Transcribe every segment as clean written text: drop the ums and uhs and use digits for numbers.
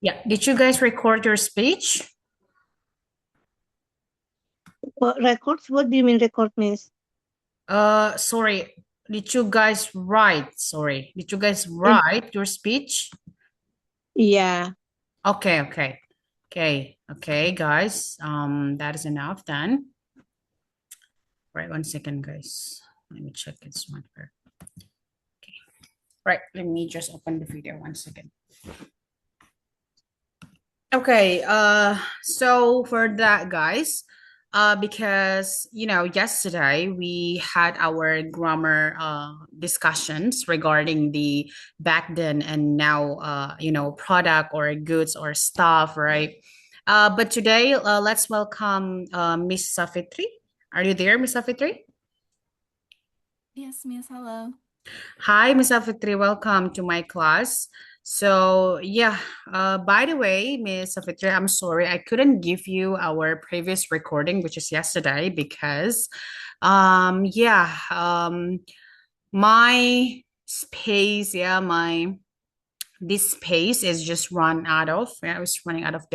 Yeah. Did you guys record your speech? What records? What do you mean record, miss? Sorry. Did you guys write? Sorry. Did you guys In write your speech? Yeah. Okay, okay. Okay, guys. That is enough then. Right, 1 second, guys. Let me check this one here. Okay. Right, let me just open the video 1 second. Okay, so for that, guys, because yesterday we had our grammar discussions regarding the back then and now product or goods or stuff, right? But today, let's welcome Miss Safitri. Are you there, Miss Safitri? Yes, Miss. Hello. Hi, Miss Safitri. Welcome to my class. So, yeah, by the way, Miss Safitri, I'm sorry I couldn't give you our previous recording, which is yesterday, because, yeah, my space, yeah, my this space is just run out of. I was running out of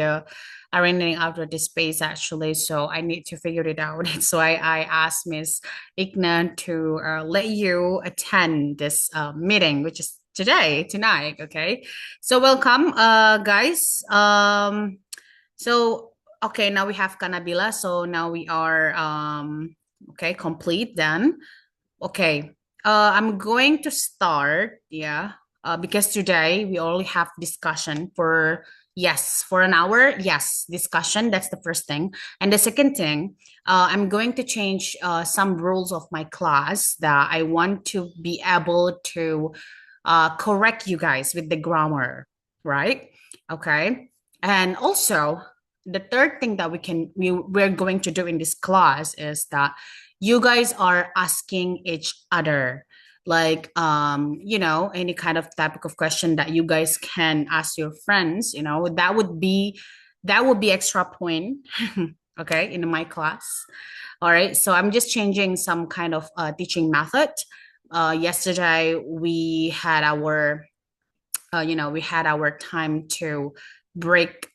running out of the space actually, so I need to figure it out. So I asked Miss Igna to let you attend this meeting, which is tonight. Okay, so welcome, guys. So okay, now we have Kanabila. So now we are okay complete then. Okay. I'm going to start, yeah, because today we only have discussion for, yes, for an hour. Yes, discussion. That's the first thing. And the second thing, I'm going to change some rules of my class that I want to be able to correct you guys with the grammar, right? Okay. And also, the third thing that we're going to do in this class is that you guys are asking each other like any kind of topic of question that you guys can ask your friends, that would be extra point. Okay, in my class. All right, so I'm just changing some kind of teaching method. Yesterday we had our time to break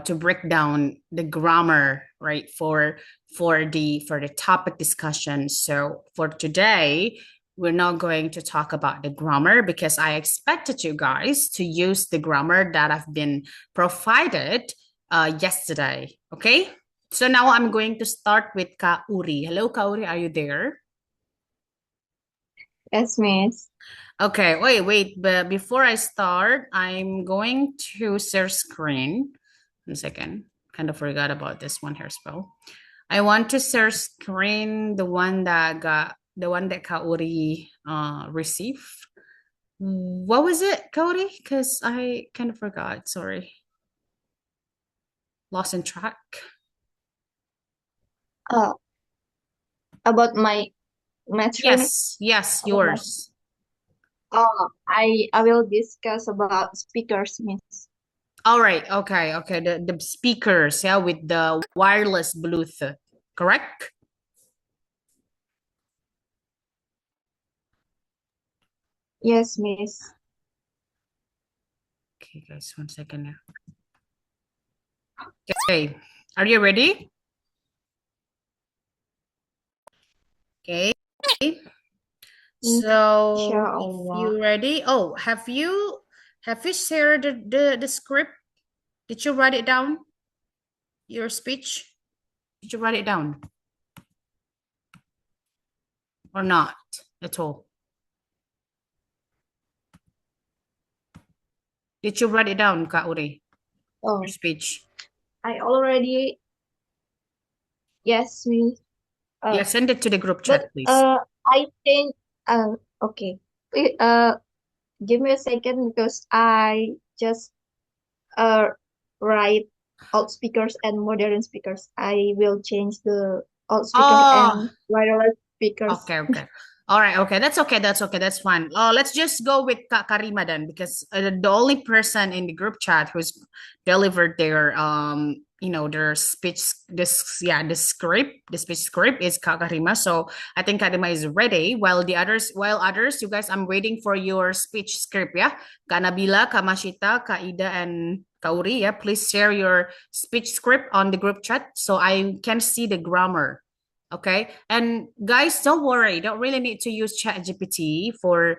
to break down the grammar, right, for the topic discussion. So for today we're not going to talk about the grammar because I expected you guys to use the grammar that have been provided yesterday. Okay, so now I'm going to start with Kauri. Hello, Kauri, are you there? Yes, miss. Okay, wait. But before I start, I'm going to share screen. 1 second. Kind of forgot about this one here spell. I want to share screen the one that Kaori received. What was it, Kaori? Because I kind of forgot. Sorry. Lost in track. Uh, about my match training. Yes, About my. yours. I will discuss about speakers, miss. All right, okay. The speakers, yeah, with the wireless Bluetooth, correct? Yes, miss. Okay, guys, 1 second now. Okay, are you ready? Okay. So if Inshallah. you ready, oh, have you shared the script? Did you write it down? Your speech? Did you write it down or not at all? Did you write it down, Kak Uri? Your Oh, speech? I already. Yes, miss. Yeah, Uh, send it to the group but chat, please. I think. Okay. Wait, give me a second because I just uh write old speakers and modern speakers. I will change the old speaker Oh, and wireless speakers. okay. All right, okay. That's okay. That's fine. Let's just go with Karima then, because the only person in the group chat who's delivered their their speech the speech script is Karima. So I think Karima is ready. While others, you guys, I'm waiting for your speech script, yeah. Kak Nabila, Kak Mashita, Kak Ida, and Kauri, yeah, please share your speech script on the group chat so I can see the grammar. Okay. And guys, don't worry, don't really need to use ChatGPT for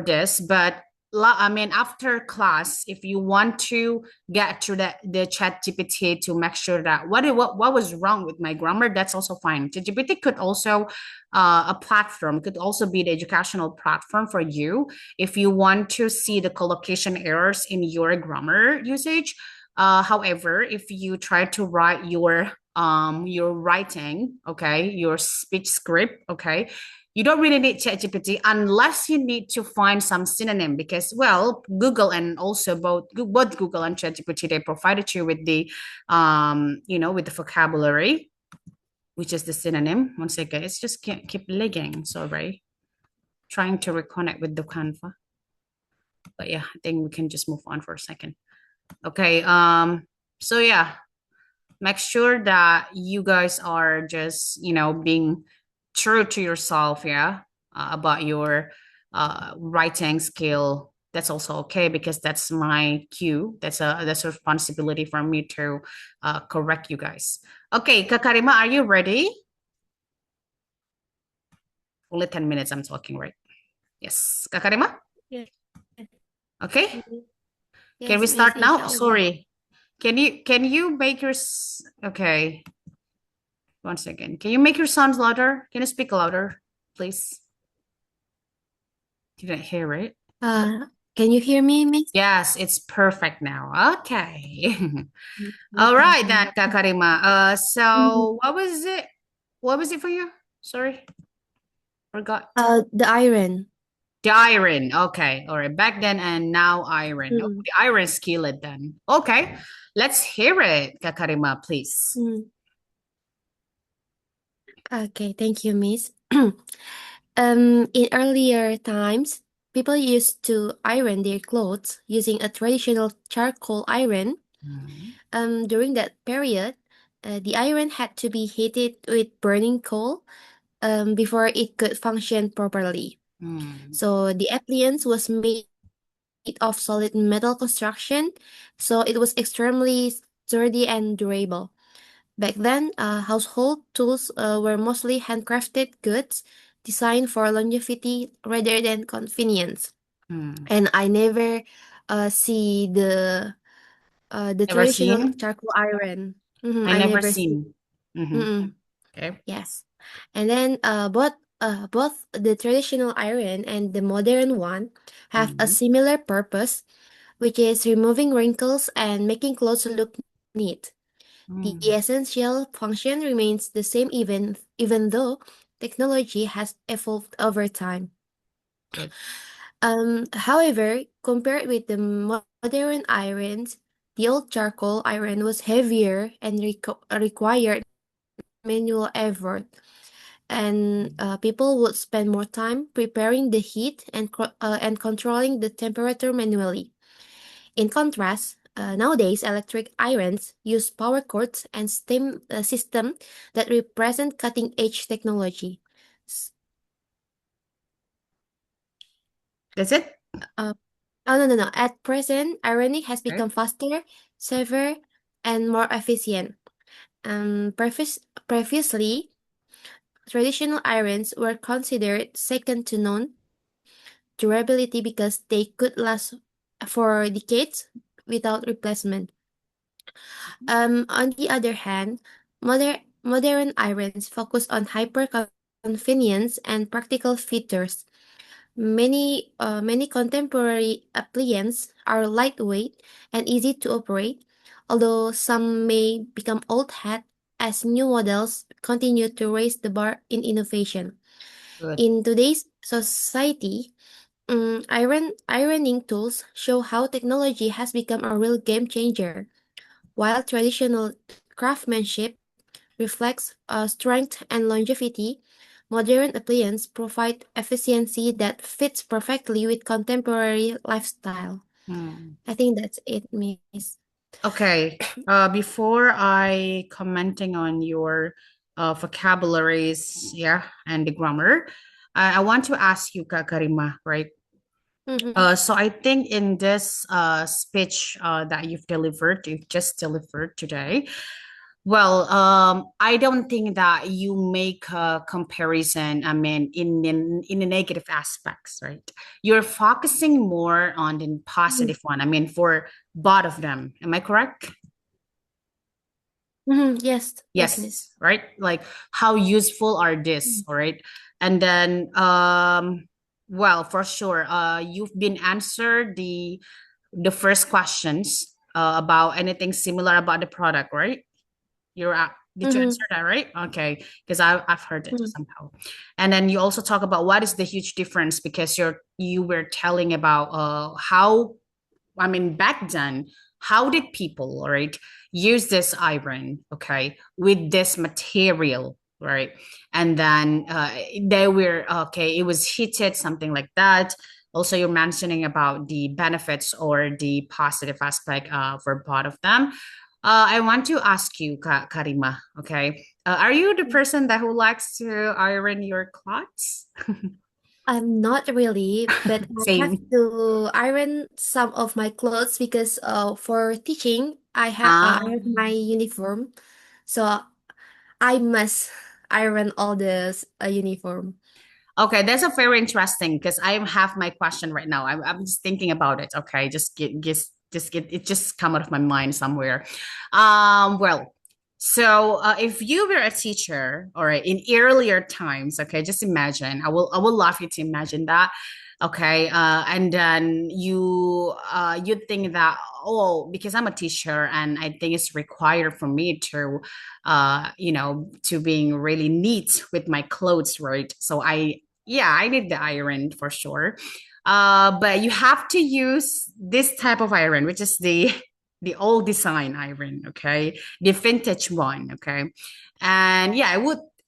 this, but I mean, after class, if you want to get to the ChatGPT to make sure that what was wrong with my grammar, that's also fine. ChatGPT could also a platform, could also be the educational platform for you if you want to see the collocation errors in your grammar usage. However, if you try to write your writing, okay, your speech script, okay, you don't really need ChatGPT unless you need to find some synonym because, well, Google and also both Google and ChatGPT, they provided you with the with the vocabulary, which is the synonym. One second, it's just can't keep lagging. Sorry, trying to reconnect with the Canva. But yeah, I think we can just move on for a second. Okay. So yeah, make sure that you guys are just being true to yourself, yeah, about your writing skill. That's also okay because that's my cue. That's a responsibility for me to correct you guys. Okay, Kakarima, are you ready? Only 10 minutes I'm talking, right? Yes, Kakarima. Yeah. Okay, can Yes, we Miss, start now? inshallah. Sorry, can you make your okay, one second. Can you make your sounds louder? Can you speak louder, please? Didn't hear it. Can you hear me, Miss? Yes, it's perfect now. Okay. All right then, Kakarima. So what was it? What was it for you? Sorry, forgot. The iron. The iron. Okay. All right. Back then and now iron. Oh, Mm. the iron skillet then. Okay. Let's hear it, Kakarima, please. Okay, thank you, Miss. In earlier times, people used to iron their clothes using a traditional charcoal iron. During that period, the iron had to be heated with burning coal before it could function properly. So the appliance was made of solid metal construction, so it was extremely sturdy and durable. Back then, household tools were mostly handcrafted goods designed for longevity rather than convenience. And I never see the Never traditional seen? charcoal iron. I I never never see. seen. Mhm. Okay. Yes. And then both the traditional iron and the modern one have a similar purpose, which is removing wrinkles and making clothes look neat. The essential function remains the same even though technology has evolved over time. Good. However, compared with the modern irons, the old charcoal iron was heavier and required manual effort, and people would spend more time preparing the heat and controlling the temperature manually. In contrast, nowadays electric irons use power cords and steam system that represent cutting-edge technology. That's it? Oh, no. At present, ironing has become faster, safer, and more efficient. Previously, traditional irons were considered second to none durability because they could last for decades without replacement. On the other hand, modern irons focus on hyper convenience and practical features. Many contemporary appliances are lightweight and easy to operate, although some may become old hat as new models continue to raise the bar in innovation. Good. In today's society, ironing tools show how technology has become a real game changer. While traditional craftsmanship reflects strength and longevity, modern appliances provide efficiency that fits perfectly with contemporary lifestyle. I think that's it, Miss. Okay. Before I commenting on your vocabularies, yeah, and the grammar, I want to ask you, Kakarima, right? Mm-hmm. So I think in this speech that you've just delivered today, well, I don't think that you make a comparison, I mean, in the negative aspects, right? You're focusing more on the positive one, I mean, for both of them. Am I correct? Mm-hmm. Yes, Miss. Yes, right? Like how useful are this, all right? And then well, for sure, you've been answered the first questions about anything similar about the product, right? Did you Mm-hmm. answer that right? Okay, because I've heard it somehow. And then you also talk about what is the huge difference because you were telling about how, I mean, back then, how did people, all right, use this iron, okay, with this material, right? And then they were, okay, it was heated, something like that. Also, you're mentioning about the benefits or the positive aspect for both of them. I want to ask you, Karima, okay, are you the person that who likes to iron your clothes? Not really, but I have Same. to iron some of my clothes because for teaching I Ah. have my uniform, so I must iron all the uniform. Okay, that's a very interesting because I have my question right now. I'm just thinking about it. Okay, just get it just come out of my mind somewhere. Well, so if you were a teacher, all right, in earlier times, okay, just imagine. I will love you to imagine that. Okay, and then you think that, oh, because I'm a teacher and I think it's required for me to to being really neat with my clothes, right? So yeah, I need the iron for sure. But you have to use this type of iron, which is the old design iron, okay? The vintage one, okay? And yeah,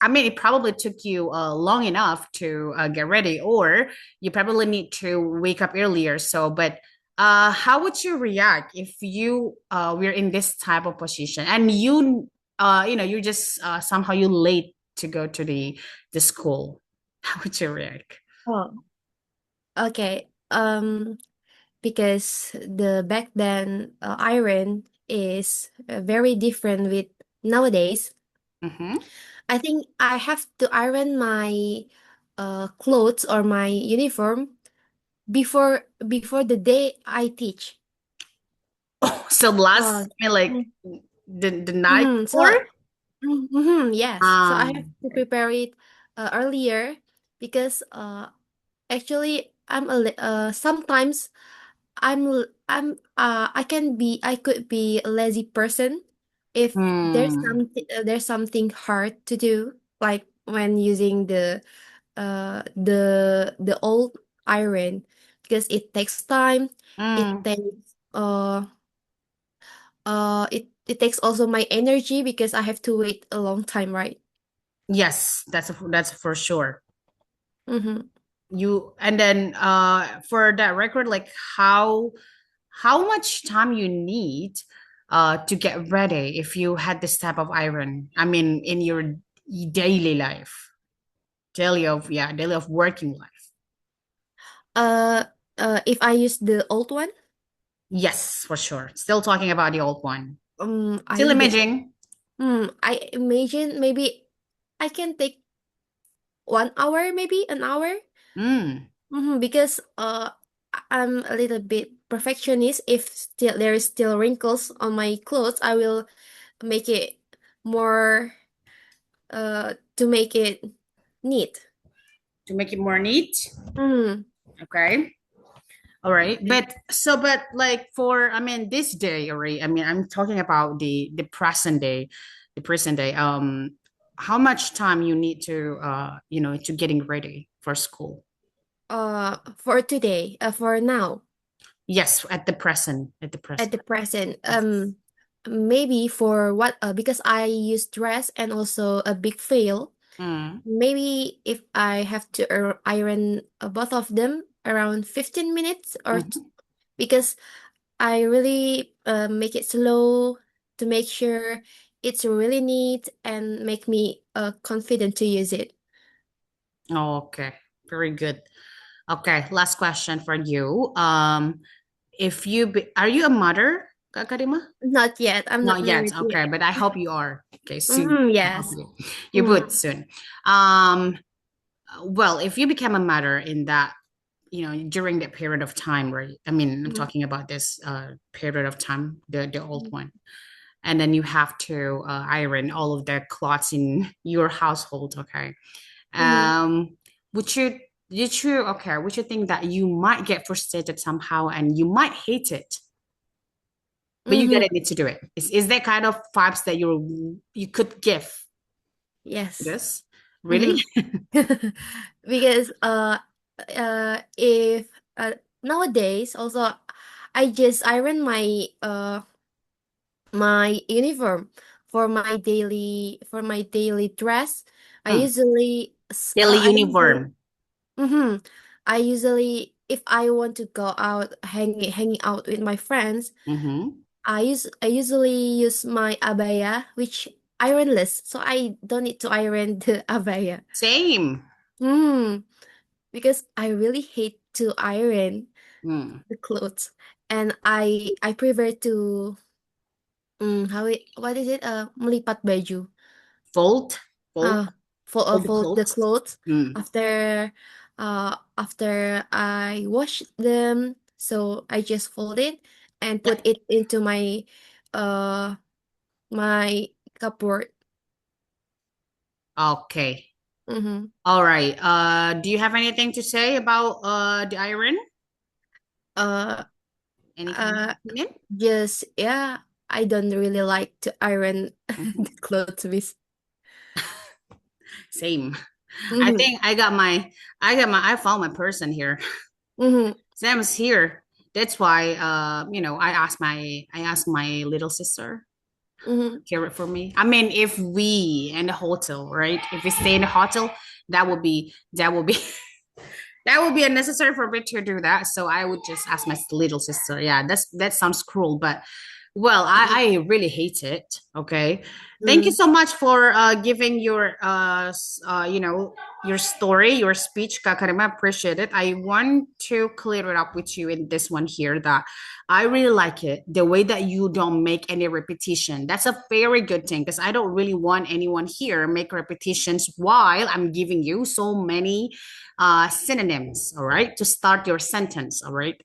I mean, it probably took you long enough to get ready, or you probably need to wake up earlier. So, but how would you react if you were in this type of position and you're just somehow you late to go to the school? How would you react? Oh, okay. Because the back then iron is very different with nowadays. Mm-hmm. I think I have to iron my clothes or my uniform before the day I teach. Oh, so Uh, last, I mean, like mm, the night so before? yes, so I have Um, to prepare it earlier because actually sometimes I could be a lazy person if hmm, there's something hard to do, like when using the old iron, because it takes time. It mm. takes it takes also my energy because I have to wait a long time, right? Yes, that's for sure. Mm-hmm. You and then for that record, like how much time you need to get ready if you had this type of iron? I mean, in your daily life, daily of working life. Uh, if I use the old one, Yes, for sure. Still talking about the old one. I Still need it. imaging. I imagine maybe I can take 1 hour, maybe an hour. Mm. Because I'm a little bit perfectionist. If still there is still wrinkles on my clothes, I will make it more to make it neat. To make it more neat. Mm. Okay. All right. But like for, I mean, this day, all right. I mean, I'm talking about the present day, the present day. How much time you need to to getting ready for school? For today, for now, Yes, at the present, at the at present. the present, Yes. maybe for what because I use dress and also a big veil. Mm. Maybe if I have to iron both of them around 15 minutes Mhm. because I really make it slow to make sure it's really neat and make me confident to use it. Okay. Very good. Okay, last question for you. If you are you a mother, Kak Karima? Not yet. I'm not Not yet. married Okay, yet. but I hope you are. Okay, soon. Yes. Hopefully. You would soon. Well, if you become a mother in that, during that period of time, right? I mean, I'm Mhm. talking about this period of time, the old one, and then you have to iron all of the clothes in your household. Okay. Mhm. Would would you think that you might get frustrated somehow and you might hate it, but you Mhm. gotta need to do it? Is that kind of vibes that you could give Yes. this? Really? Mhm. Because if nowadays also I just iron my uniform for my daily dress. I Hmm. usually Daily I usually uniform. I usually if I want to go out hanging out with my friends, Mm-hmm. I usually use my abaya which ironless, so I don't need to iron the abaya. Same. Hmm, because I really hate to iron Hmm. the clothes, and I prefer to what is it? Melipat baju. Fold, fold, Uh, fold the fold the clothes. clothes Hmm. after I wash them. So I just fold it and put it into uh my cupboard. Okay. Mm-hmm. All right. Do you have anything to say about the iron? Uh, Any kind of uh, opinion? just yeah. I don't really like to iron Mhm. the clothes with. Same. I Mm-hmm. think I found my person here. Mm-hmm. Sam's here. That's why I asked my little sister Mm-hmm. to care it for me. I mean, if we in the hotel, right? If we stay in the hotel, that would be that would be unnecessary for me to do that. So I would just ask my little sister. Yeah, that sounds cruel, but well, I really hate it. Okay. Thank you Mm-hmm. so much for giving your your story, your speech, Kakarima. Appreciate it. I want to clear it up with you in this one here that I really like it. The way that you don't make any repetition. That's a very good thing because I don't really want anyone here make repetitions while I'm giving you so many synonyms, all right, to start your sentence, all right.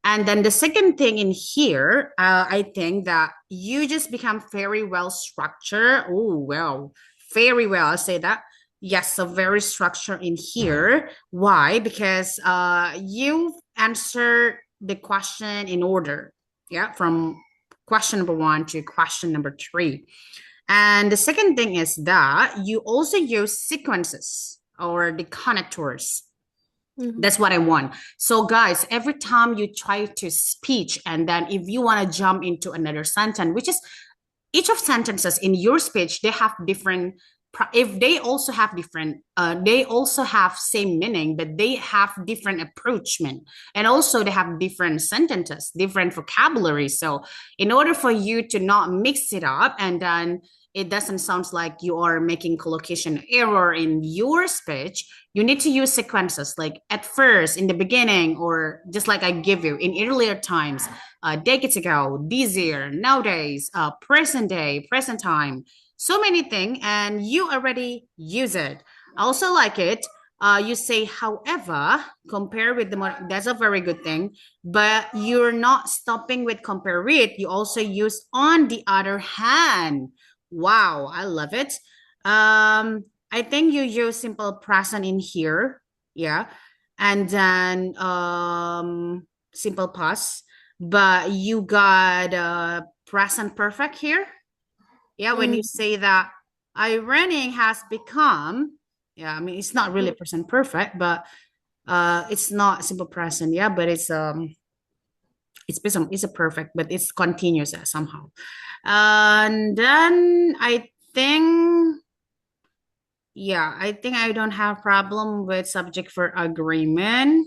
And then the second thing in here, I think that you just become very well structured. Oh, well, very well. I'll say that. Yes, so very structured in here. Why? Because you answer the question in order. Yeah, from question number one to question number three. And the second thing is that you also use sequences or the connectors. Mm-hmm. That's what I want. So, guys, every time you try to speech, and then if you want to jump into another sentence, which is each of sentences in your speech, they have different. If they also have different, they also have same meaning, but they have different approachment, and also they have different sentences, different vocabulary. So, in order for you to not mix it up, and then it doesn't sound like you are making collocation error in your speech, you need to use sequences like at first, in the beginning, or just like I give you in earlier times, decades ago, this year, nowadays, present day, present time, so many things, and you already use it. I also like it. You say, however, compare with that's a very good thing, but you're not stopping with compare with. You also use on the other hand. Wow, I love it. I think you use simple present in here. Yeah. And then simple past, but you got present perfect here. Yeah, when you Mm-hmm. say that ironing has become, yeah, I mean it's not really present perfect, but it's not simple present, yeah, but it's a perfect, but it's continuous somehow. And then think I think I don't have problem with subject for agreement.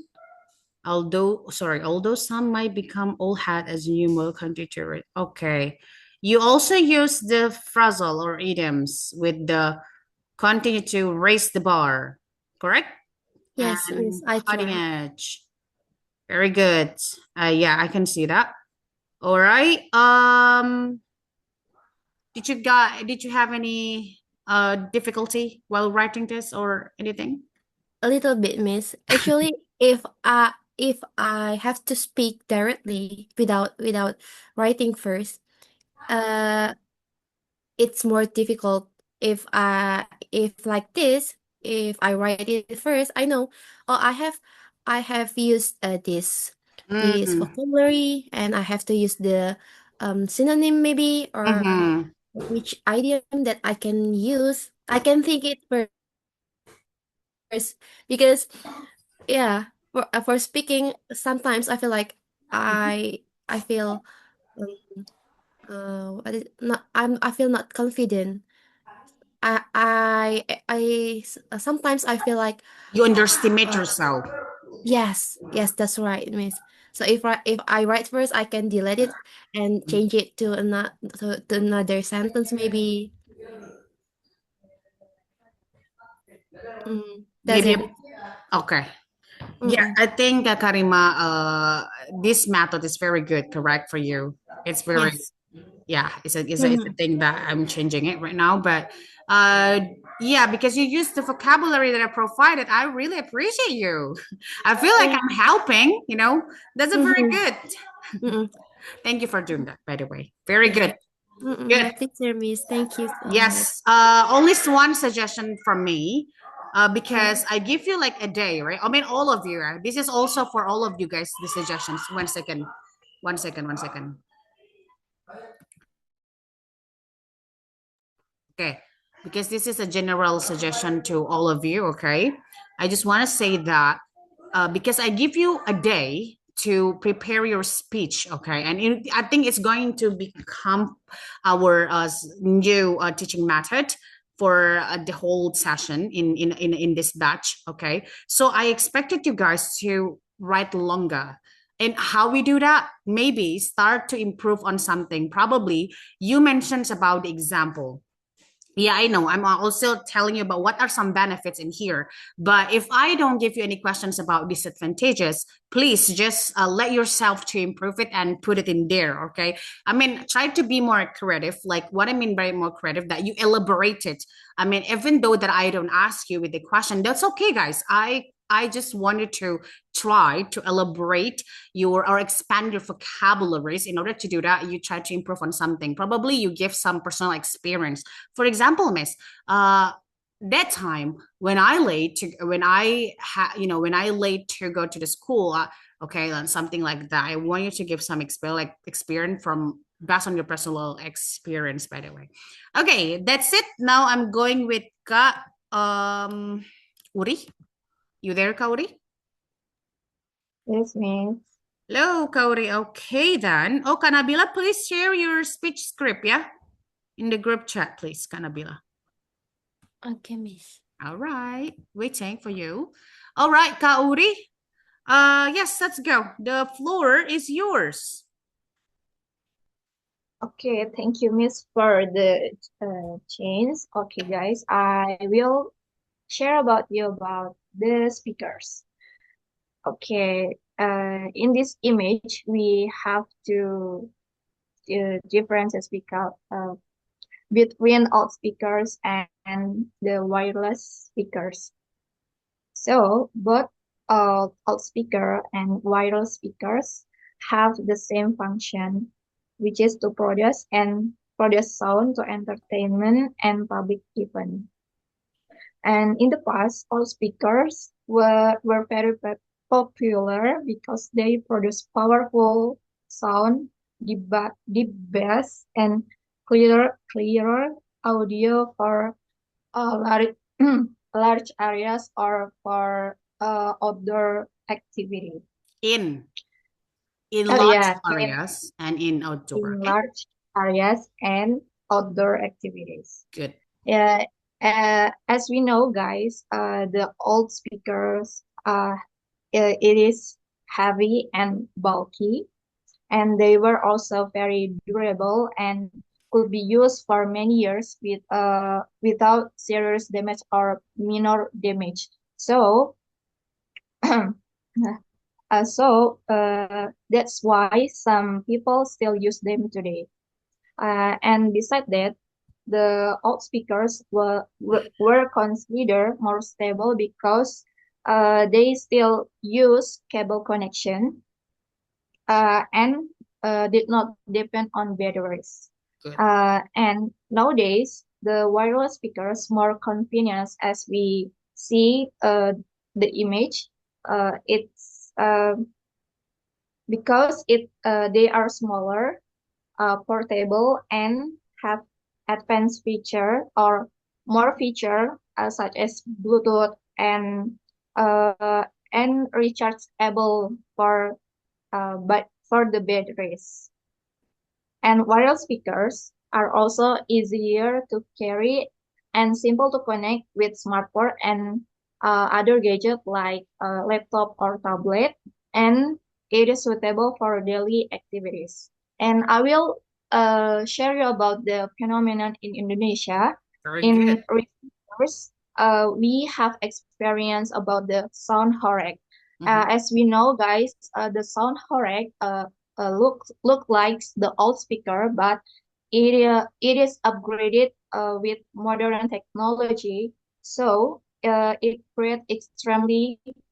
Although some might become old hat as new will continue to read. Okay. You also use the phrasal or idioms with the continue to raise the bar, correct? Yes, Miss, and I cutting try. edge. Very good. Yeah, I can see that. All right. Did you have any difficulty while writing this or anything? A little bit, Miss. Actually, if I have to speak directly without writing first, uh, it's more difficult. If like this, if I write it first, I know, oh, I have used this Mm. vocabulary, and I have to use the synonym maybe, or Mm-hmm. which idiom that I can use. I can think it first because yeah, for speaking, sometimes I feel like I feel I feel not confident. Sometimes I feel like You underestimate uh, yourself. yes, that's right, Miss. So if I write first, I can delete it and change it to another sentence maybe. That's Maybe it. okay. Yeah, Mm-mm. I think Karima, this method is very good, correct for you. It's very Yes. yeah, it's a Mm-hmm. thing that I'm changing it right now. But uh yeah, because you use the vocabulary that I provided, I really appreciate you. I feel like Yeah. I'm helping, you know. That's a very Mm-hmm. good. Mm-mm. Thank you for doing that, by the way. Very Yeah. good. My Good. pleasure, Miss. Thank you so much. Yes. Only one suggestion from me. Mm. Because I give you like a day, right? I mean, all of you. This is also for all of you guys. The suggestions. 1 second. 1 second. 1 second. Okay. Because this is a general suggestion to all of you. Okay. I just want to say that because I give you a day to prepare your speech, okay, and I think it's going to become our new teaching method for the whole session in this batch, okay. So I expected you guys to write longer. And how we do that? Maybe start to improve on something. Probably you mentioned about the example. Yeah, I know. I'm also telling you about what are some benefits in here. But if I don't give you any questions about disadvantages, please just let yourself to improve it and put it in there. Okay. I mean, try to be more creative. Like what I mean by more creative, that you elaborate it. I mean, even though that I don't ask you with the question, that's okay, guys. I just wanted to try to elaborate your or expand your vocabularies. In order to do that, you try to improve on something. Probably you give some personal experience. For example, Miss, that time when I late to when I when I late to go to the school, okay, then something like that. I want you to give some experience from based on your personal experience. By the way, okay, that's it. Now I'm going with Uri. You there, Kauri? Yes, Miss. Hello, Kauri. Okay, then. Oh, Kanabila, please share your speech script, yeah? In the group chat, please, Kanabila. Okay, Miss. All right. Waiting for you. All right, Kauri. Yes, let's go. The floor is yours. Okay, thank you, Miss, for the change. Okay, guys, I will share about you about the speakers. Okay, in this image, we have to differences between old speakers and the wireless speakers. So both loudspeaker and wireless speakers have the same function, which is to produce sound to entertainment and public event. And in the past, all speakers were very popular because they produce powerful sound, deep bass, and clearer audio for large, large areas or for outdoor activity. In large Yeah, areas and in outdoor. in Okay, large areas and outdoor activities. good. Yeah, as we know, guys, the old speakers, it is heavy and bulky, and they were also very durable and could be used for many years without serious damage or minor damage. So That's why some people still use them today. And besides that, the old speakers were considered more stable because they still use cable connection and did not depend on batteries. Good. And nowadays, the wireless speakers more convenient as we see the image. It's because they are smaller, portable, and have advanced feature or more feature such as Bluetooth and rechargeable but for the batteries. And wireless speakers are also easier to carry and simple to connect with smartphone and other gadgets like laptop or tablet, and it is suitable for daily activities. And I will share you about the phenomenon in Indonesia. Very In good. recent years, we have experience about the sound horeg. Mhm. As we know, guys, the sound horeg look like the old speaker, but it is upgraded with modern technology. So it creates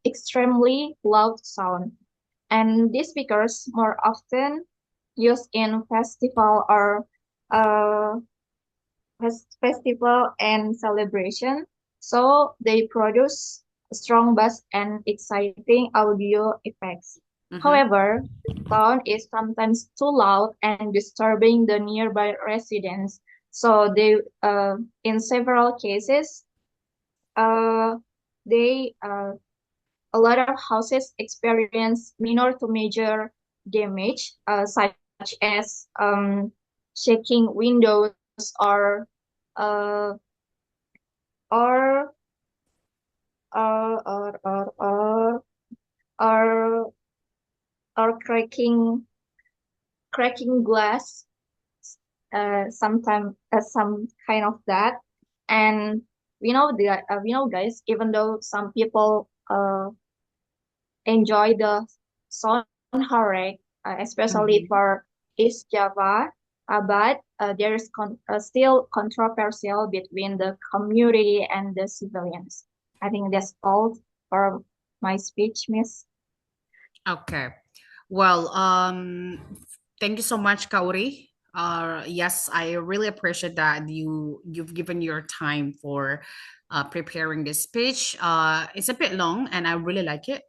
extremely loud sound. And these speakers more often used in uh, festival and celebration. So they produce strong bass and exciting audio effects. Mhm. However, sound is sometimes too loud and disturbing the nearby residents. So in several cases, uh, they a lot of houses experience minor to major damage, such as shaking windows uh, or or or or or or, or cracking glass, sometimes some kind of that. And we know, guys, even though some people enjoy the sound horror, especially Mhm. for East Java, but there is still controversial between the community and the civilians. I think that's all for my speech, Miss. Okay. Well, thank you so much, Kauri. Yes, I really appreciate that you've given your time for preparing this speech. It's a bit long, and I really like it.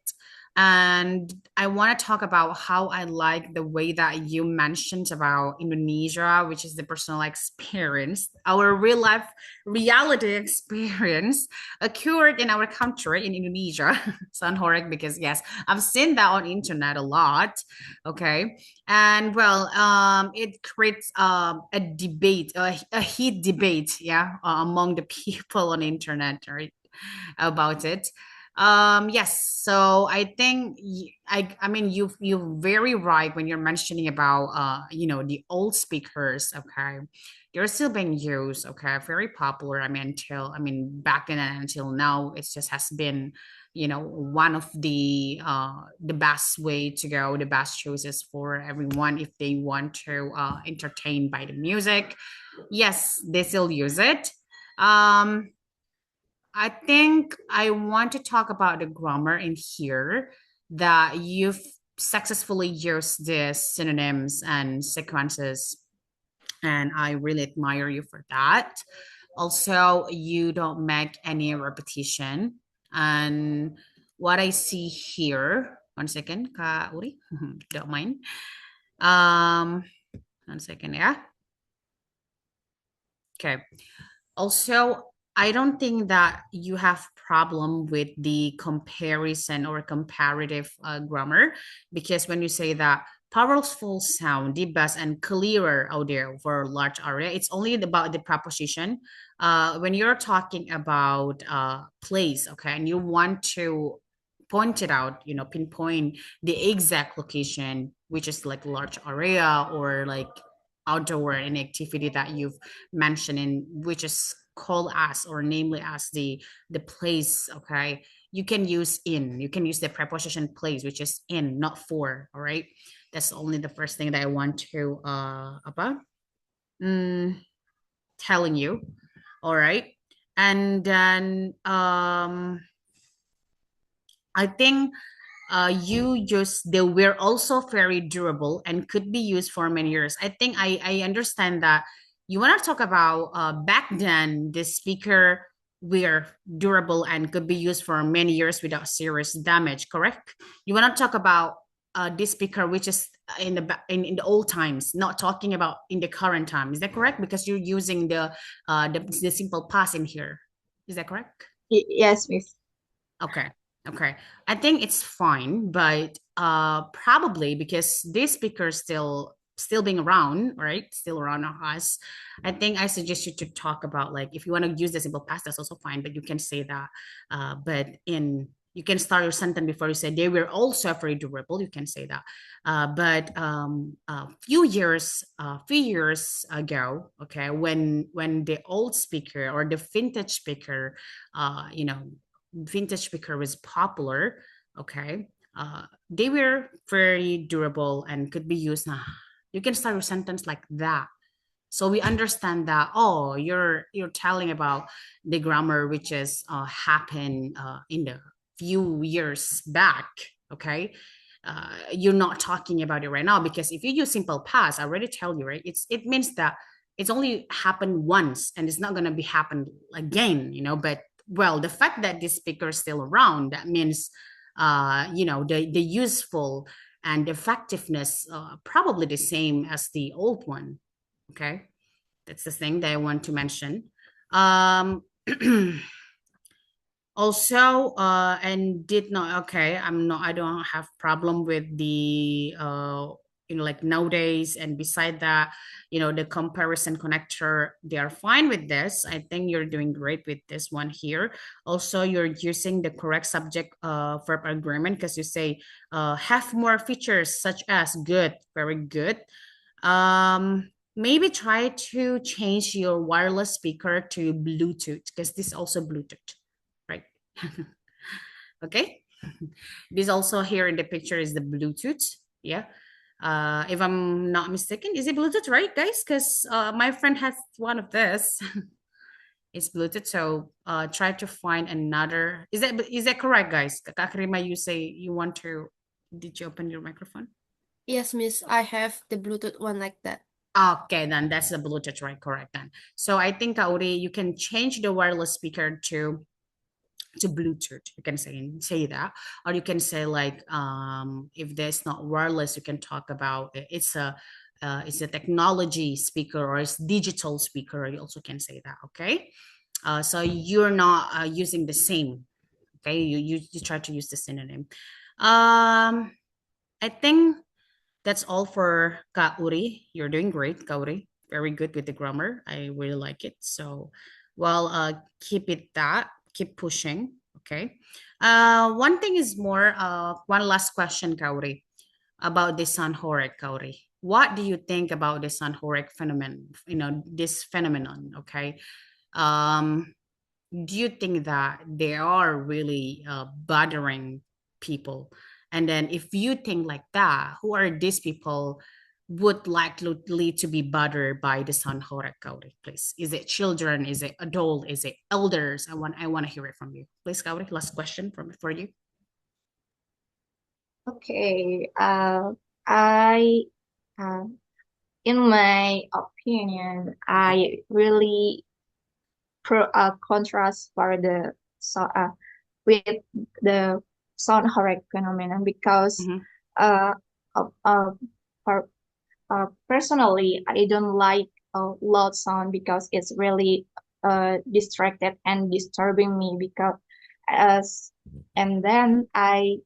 And I want to talk about how I like the way that you mentioned about Indonesia, which is the personal experience, our real life reality experience occurred in our country in Indonesia. Sound horrific because yes, I've seen that on internet a lot. Okay. And well, it creates a debate, a heat debate, yeah, among the people on internet, right, about it. Yes, so I think I mean you're very right when you're mentioning about the old speakers, okay. They're still being used, okay, very popular. I mean back then and until now, it just has been one of the best way to go, the best choices for everyone if they want to entertain by the music. Yes, they still use it. I think I want to talk about the grammar in here, that you've successfully used the synonyms and sequences, and I really admire you for that. Also, you don't make any repetition. And what I see here, one second, Kak Uri, don't mind. Um, one second, yeah. Okay. Also, I don't think that you have problem with the comparison or comparative grammar, because when you say that powerful sound, deep bass, and clearer audio for large area, it's only about the preposition. When you're talking about place, okay, and you want to point it out, pinpoint the exact location, which is like large area or like outdoor any activity that you've mentioned in, which is called as or namely as the place, okay, you can use in. You can use the preposition place, which is in, not for. All right. That's only the first thing that I want to telling you. All right. And then I think they were also very durable and could be used for many years. I think I understand that you want to talk about back then the speaker were durable and could be used for many years without serious damage, correct? You want to talk about this speaker which is in the old times, not talking about in the current time. Is that correct? Because you're using the simple past in here. Is that correct? Yes, Miss. Okay. Okay. I think it's fine, but probably because this speaker still being around, right? Still around us. I think I suggest you to talk about, like, if you want to use the simple past, that's also fine, but you can say that. But you can start your sentence before you say they were also very durable. You can say that. But a few years ago, okay, when the old speaker or the vintage speaker, vintage speaker was popular, okay, they were very durable and could be used. You can start your sentence like that, so we understand that, oh, you're telling about the grammar which is happened in the few years back, okay. You're not talking about it right now, because if you use simple past, I already tell you, right, it means that it's only happened once and it's not going to be happened again, but well, the fact that this speaker is still around, that means the useful and effectiveness probably the same as the old one. Okay, that's the thing that I want to mention. Also, and did not, okay, I don't have problem with the like nowadays, and beside that, the comparison connector, they are fine with this. I think you're doing great with this one here. Also, you're using the correct subject verb agreement, because you say have more features such as good, very good. Maybe try to change your wireless speaker to Bluetooth, because this is also Bluetooth, right? Okay. This also here in the picture is the Bluetooth. Yeah. If I'm not mistaken, is it Bluetooth, right, guys? Because my friend has one of this. It's Bluetooth. So try to find another. Is that correct, guys? Kak Rima, you say you want to. Did you open your microphone? Yes, Miss, I have the Bluetooth one like that. Okay, then that's the Bluetooth, right? Correct then. So I think, Kaori, you can change the wireless speaker to Bluetooth. You can say that, or you can say, like, if there's not wireless, you can talk about it's a technology speaker, or it's digital speaker. You also can say that. Okay, so you're not using the same. Okay, you try to use the synonym. I think that's all for Kauri. You're doing great, Kauri. Very good with the grammar. I really like it. So, well, keep it that. Keep pushing. Okay. One thing is more. One last question, Kauri, about the Sanhorek, Kauri. What do you think about the Sanhorek phenomenon? This phenomenon. Okay. Do you think that they are really bothering people? And then if you think like that, who are these people would likely to be bothered by the Sanhorek Kauri, please? Is it children? Is it adult? Is it elders? I want to hear it from you. Please, Kauri, last question for you. Okay. I in my opinion, I really contrast for the with the Sanhorek phenomenon, because Mhm. uh, for personally, I don't like loud sound, because it's really distracted and disturbing me, because and then I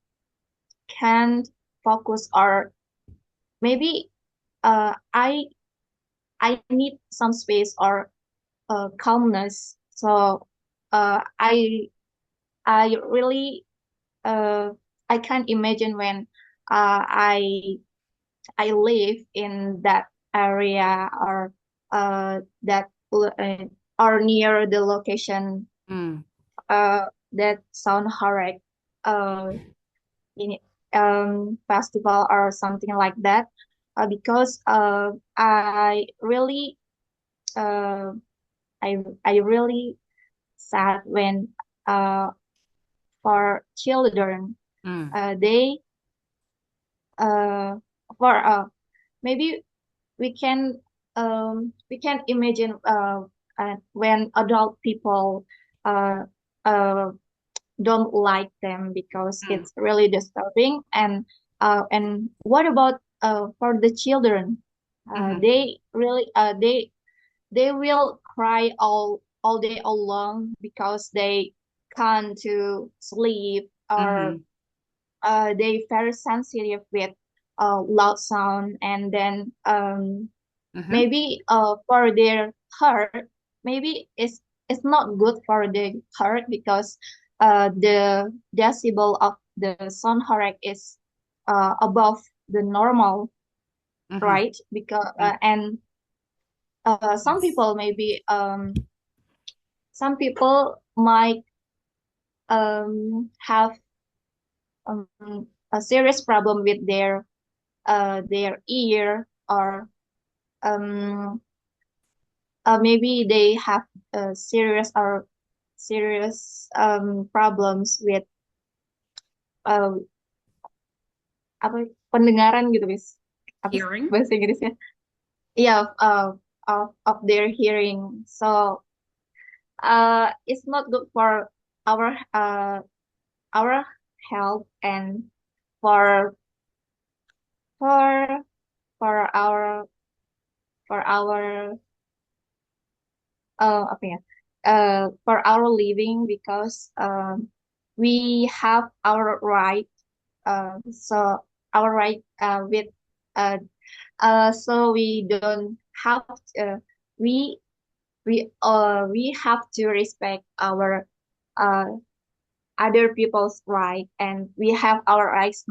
can't focus, or maybe I need some space or calmness. So I really I can't imagine when I live in that area, or that or near the location Mm. that sound horrific. uh in festival or something like that, because I really uh I really sad when uh for children, Mm, they for maybe we can imagine when adult people uh uh don't like them because mm, it's really disturbing. And what about for the children? mhm, They really they will cry all day all long because they can't to sleep, or mhm, they very sensitive with loud sound. And then mhm, maybe for their heart, maybe it's not good for the heart, because the decibel of the sound horror is above the normal, mhm, right? Because mm. and some Yes. people maybe some people might have a serious problem with their ear, or um maybe they have serious problems with uh, apa pendengaran gitu, guys. Apa sih Hearing. bahasa Inggrisnya? Yeah, of their hearing. So it's not good for our our health, and for for for our for our apa ya for our living, because we have our right, so our right with uh, so we don't have we we have to respect our uh, other people's right, and we have our rights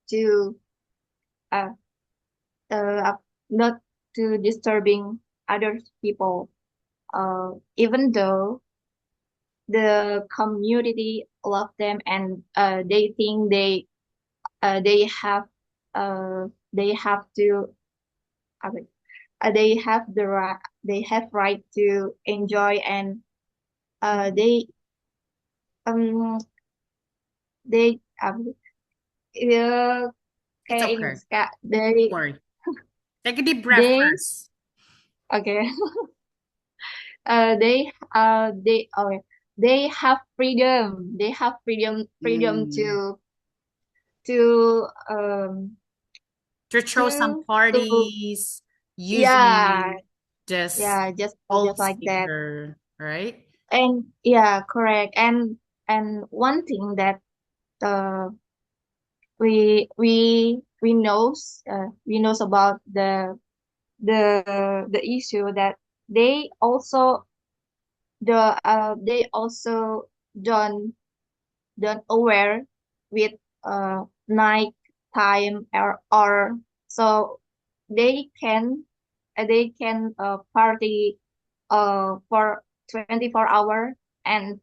to uh, uh, not to disturbing other people, even though the community love them, and they think they have they have to apa, they have the right, they have right to enjoy, and they um they uh, It's kayak ini okay. Mas, Kak, Don't worry. Take a deep breath they first. okay they okay, they have freedom, they have freedom Mm. to To throw some to parties yeah, using just yeah, old just like that. speaker, right? And yeah, correct. And one thing that uh we knows about the issue, that they also they also don't don't aware with night time, or so they can party for 24 hour. And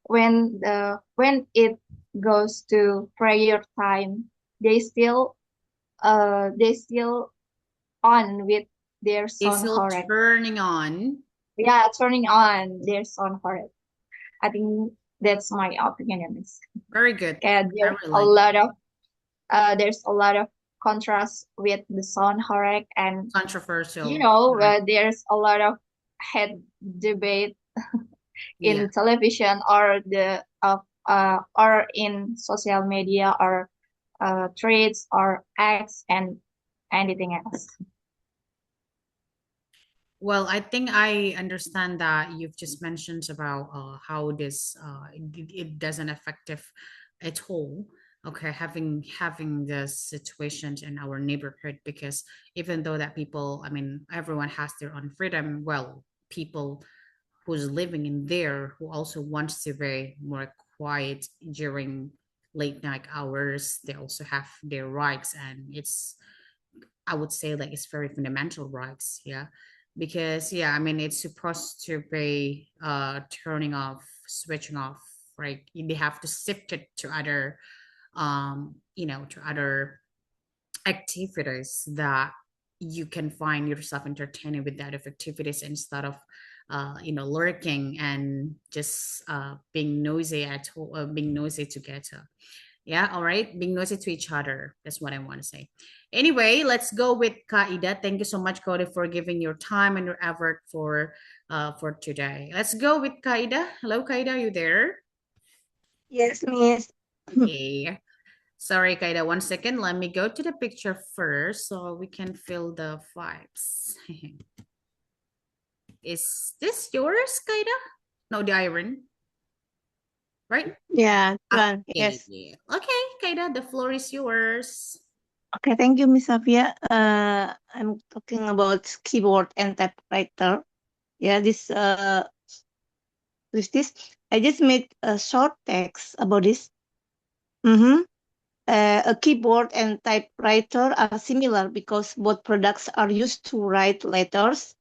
when it goes to prayer time, they still on with their It's son still horror. turning on. Yeah, turning on their son horror. I think that's my opinion. Miss. Very good. Okay, I there's really a like it. lot of contrast with the son horror. And Controversial. Right. there's a lot of head debate Yeah. in television, or the or in social media, or threads, or X, and anything else. Well, I think I understand that you've just mentioned about how this it doesn't effective at all. Okay, having this situations in our neighborhood, because even though that people, I mean, everyone has their own freedom. Well, people who's living in there who also wants to be more quiet during late night hours, they also have their rights, and it's, I would say, like, it's very fundamental rights, yeah. Because yeah, I mean, it's supposed to be turning off, switching off right? They have to shift it to other, to other activities that you can find yourself entertaining with that activities instead of lurking and just being noisy being noisy together. Yeah, all right, being noisy to each other. That's what I want to say. Anyway, let's go with Kaida. Thank you so much, Cody, for giving your time and your effort for today. Let's go with Kaida. Hello, Kaida, are you there? Yes, Miss. Okay. Sorry, Kaida, 1 second. Let me go to the picture first so we can feel the vibes. Is this yours, Kaida? No, the iron, right? Yeah, Okay. yes. Okay, Kaida, the floor is yours. Okay, thank you, Miss Safia. I'm talking about keyboard and typewriter. Yeah, with this, I just made a short text about this. A keyboard and typewriter are similar because both products are used to write letters,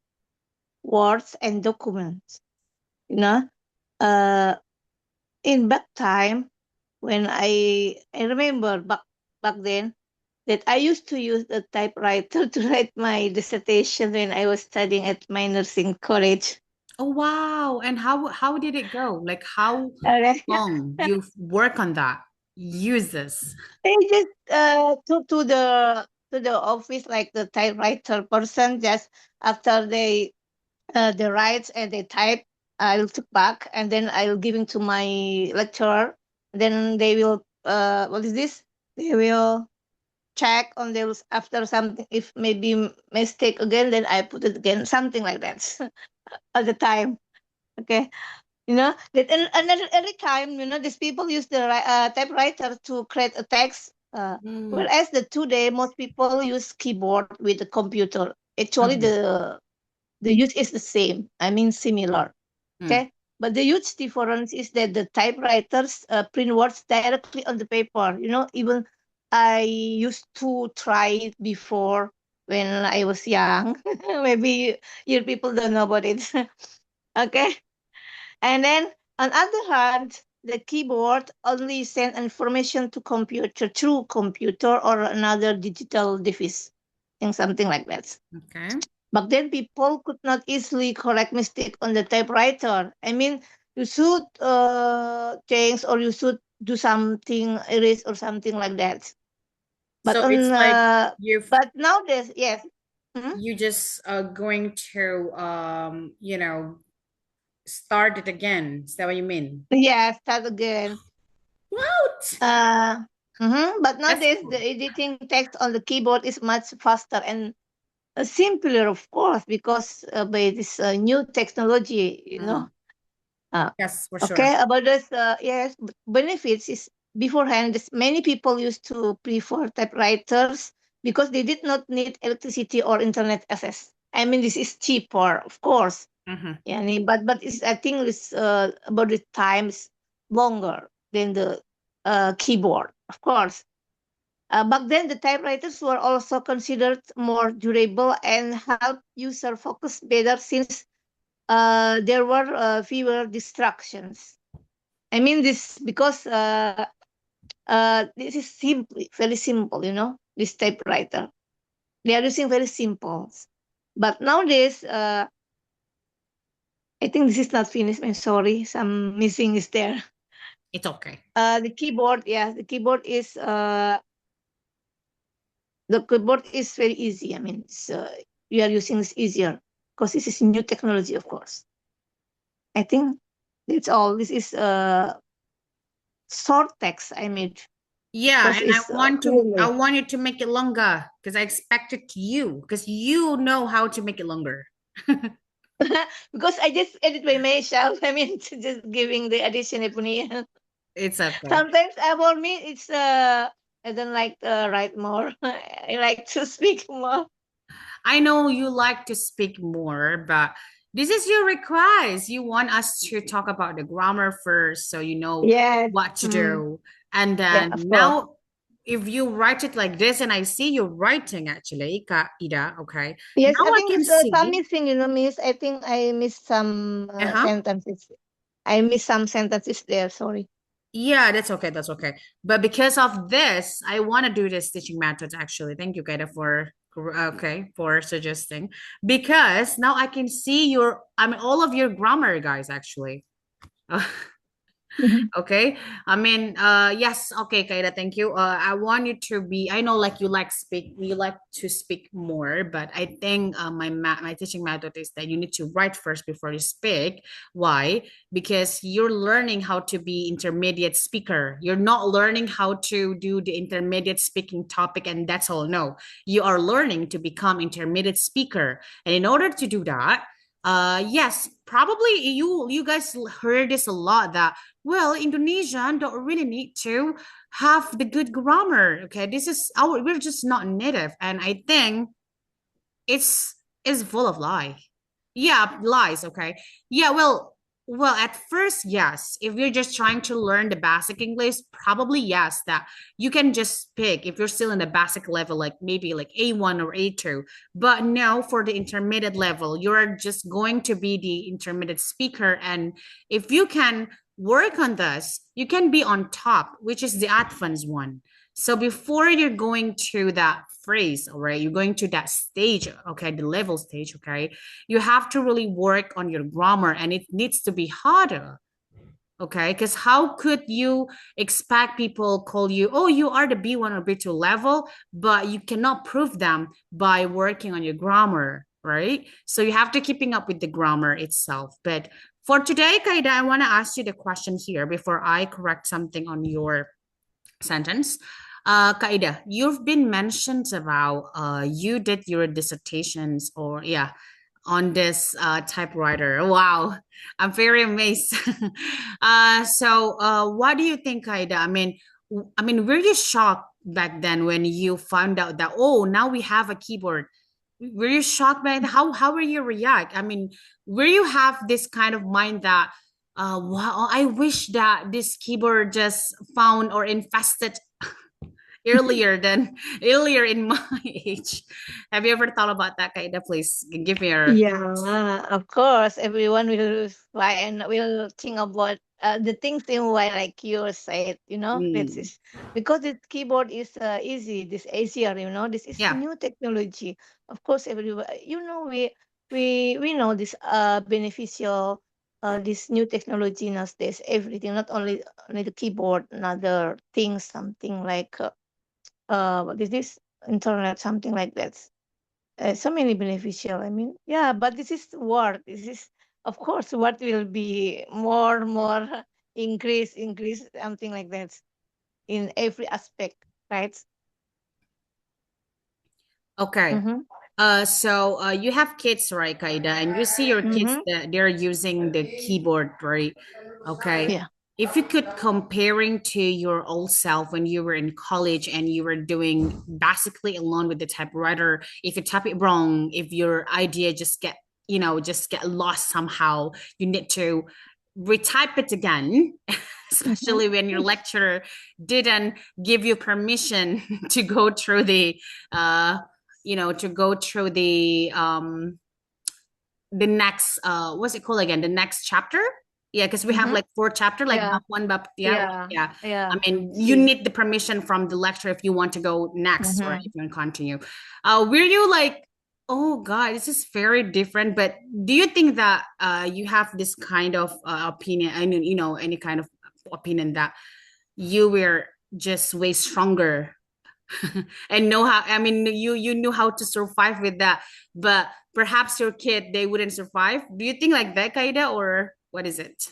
words, and documents. You know, uh, in back time when I remember back then that I used to use the typewriter to write my dissertation when I was studying at my nursing college. Oh wow. And how did it go? Like how Okay. long you work on that? Use this. I just to the office like the typewriter person just after they write and they type, I'll took back and then I'll giving to my lecturer. Then they will what is this? They will check on those after something. If maybe mistake again, then I put it again, something like that at the time. Okay, that another every time these people use the typewriter to create a text. Whereas the today most people use keyboard with the computer. Actually, Mhm. the use is the same. I mean similar. Okay. But the huge difference is that the typewriters print words directly on the paper. Even I used to try it before when I was young. Maybe your people don't know about it. Okay. And then on other hand, the keyboard only send information to computer through computer or another digital device, and something like that. Okay. But then people could not easily correct mistake on the typewriter. I mean, you should change or you should do something erase or something like that. But So on it's like you've but nowadays, yes. Mhm. you just going to start it again. Is that what you mean? Yeah, start again. What? But That's nowadays cool. the editing text on the keyboard is much faster and simpler, of course, because by this new technology, Yes, for sure. Okay, about this, yes, benefits is beforehand, many people used to prefer typewriters because they did not need electricity or internet access. I mean, this is cheaper, of course. Yeah, but I think it's about the times longer than the keyboard, of course. Back then, the typewriters were also considered more durable and help user focus better since there were fewer distractions. I mean this because this is simply very simple, this typewriter. They are using very simple. But nowadays, I think this is not finished. I'm sorry, some missing is there. It's okay. The keyboard, yeah, the keyboard is very easy. I mean, you are using this easier because this is new technology, of course. I think that's all. This is short text I made. Yeah, Because and I it's want you to make it longer because I expect it to you because you know how to make it longer. because I just edit by myself. I mean, just giving the addition opinion. It's okay. Sometimes for me, it's I don't like to write more. I like to speak more. I know you like to speak more, but this is your request. You want us to talk about the grammar first so you know Yes. what to do. And then Of course. now, if you write it like this, and I see you writing actually, Kak Ida, okay. Yes, Now I I think can it's see. some missing, miss. I think I missed some sentences. I missed some sentences there. Sorry. Yeah, that's okay. That's okay. But because of this, I want to do this teaching methods actually. Thank you, Kaida, for suggesting. Because now I can see all of your grammar, guys, actually. Okay. I mean, yes, okay, Kaida, thank you. I want you to be, I know like you like to speak more, but I think my teaching method is that you need to write first before you speak. Why? Because you're learning how to be intermediate speaker. You're not learning how to do the intermediate speaking topic and that's all. No, you are learning to become intermediate speaker. And in order to do that, yes, probably you guys heard this a lot that well, Indonesian don't really need to have the good grammar. Okay, we're just not native, and I think it's full of lie. Yeah, lies. Okay. Yeah. Well, at first, yes. If you're just trying to learn the basic English, probably yes. That you can just speak if you're still in the basic level, like maybe like A1 or A2. But now for the intermediate level, you're just going to be the intermediate speaker, and if you can work on this, you can be on top, which is the advanced one. So before you're going to that phrase, all right, you're going to that stage, okay, the level stage, okay, you have to really work on your grammar and it needs to be harder. Okay, because how could you expect people call you, oh, you are the B1 or B2 level, but you cannot prove them by working on your grammar, right? So you have to keeping up with the grammar itself. But for today, Kaida, I want to ask you the question here before I correct something on your sentence. Kaida, you've been mentioned about you did your dissertations or yeah on this typewriter. Wow, I'm very amazed. What do you think, Kaida? I mean, were you shocked back then when you found out that oh now we have a keyboard? Were you shocked by that? How were you react? I mean, were you have this kind of mind that wow, I wish that this keyboard just found or infested earlier in my age. Have you ever thought about that, Kaida? Please give me your Yeah, of course, everyone will try and will think about the things in way like you said, this mm, is because the keyboard is easy, this easier, this is yeah. new technology. Of course, everyone, we know this beneficial, this new technology nowadays, everything, not only the keyboard, another things, something like what is this internet, something like that, so many beneficial. I mean, yeah, but this is what this is. Of course, what will be more increase, something like that in every aspect, right? Okay. Mm-hmm. You have kids, right, Kaida, and you see your kids Mm-hmm. that they're using the keyboard, right? Okay. Yeah. If you could comparing to your old self when you were in college and you were doing basically alone with the typewriter, if you type it wrong, if your idea just get lost somehow, you need to retype it again, Mm-hmm. especially when your lecturer didn't give you permission to go through the uh to go through the next what's it called again, the next chapter. Yeah, because we have Mm-hmm. like 4 chapter like Yeah. bab one bab Yeah. yeah. I Yeah. mean you See. need the permission from the lecturer if you want to go next, right, Mm-hmm. if you want to continue. Were you like, oh god, this is very different, but do you think that you have this kind of opinion, I mean, any kind of opinion that you were just way stronger and know how, I mean, you knew how to survive with that, but perhaps your kid they wouldn't survive? Do you think like that, Kaida, or what is it?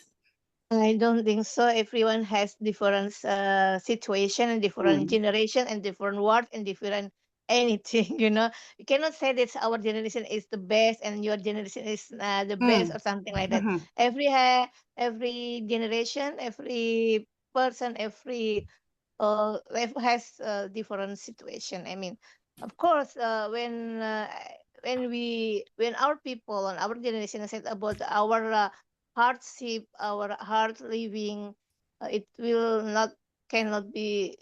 I don't think so. Everyone has different situation and different Mm. generation and different words and different anything. You cannot say that our generation is the best and your generation is the best Mm. or something like that. Mhm. Every generation, every person, every life has a different situation. I mean, of course, when our people and our generation said about our hardship, our hard living, it will not cannot be